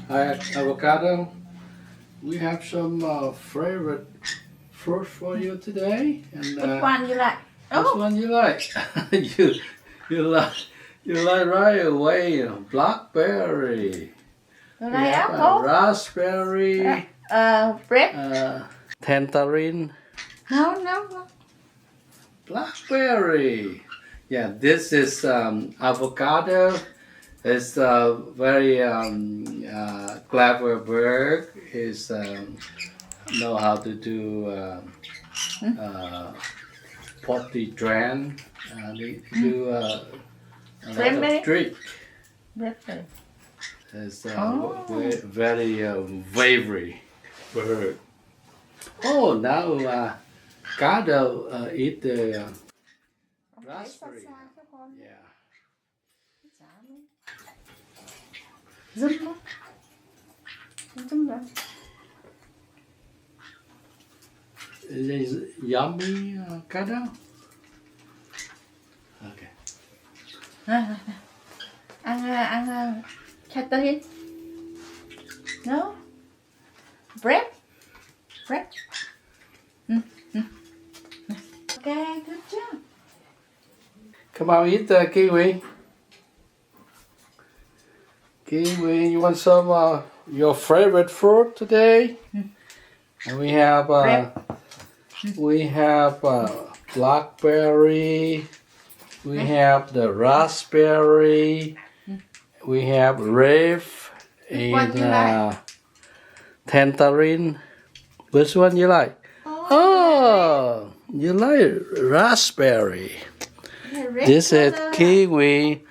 Hi, Avocado. We have some favorite fruit for you today. And Which one you like? which Oh, one you like? you you like you like right away blackberry. you We like have apple? raspberry, Bread? tangerine, No. blackberry. Yeah, this is avocado. It's a very clever bird. He's know how to do potty drain. They do a lot of Cranberry? trick. Bread. It's Oh. very wavy bird. Oh, now Gado eat the raspberry. Yeah. Dâm đó. Dâm đó. Is it yummy, Gado? Okay. Ăn Catherine? No? Bread? Okay, good job. Come on, eat the kiwi. Kiwi, you want some your favorite fruit today? And we have blackberry. We have the raspberry. We have rave What you and like? tangerine. Which one you like? Oh, you like raspberry. This is kiwi.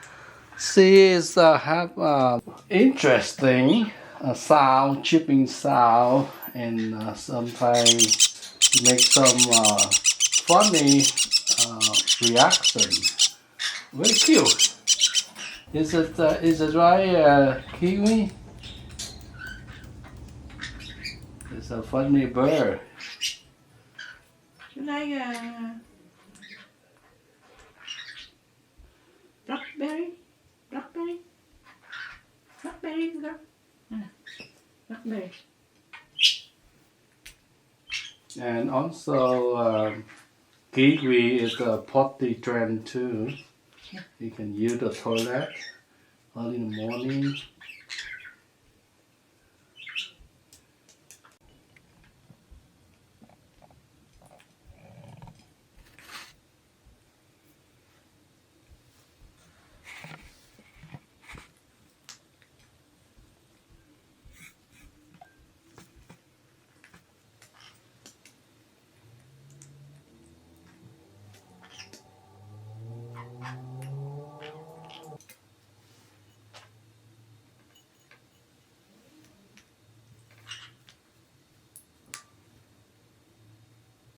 She is have interesting sound, chipping sound, and sometimes make some funny reaction. Very cute. Is it right, kiwi? It's a funny bird. You like blackberry? Blackberry, girl. Blackberry. And also, kiwi is a potty trained too. You can use the toilet early in the morning.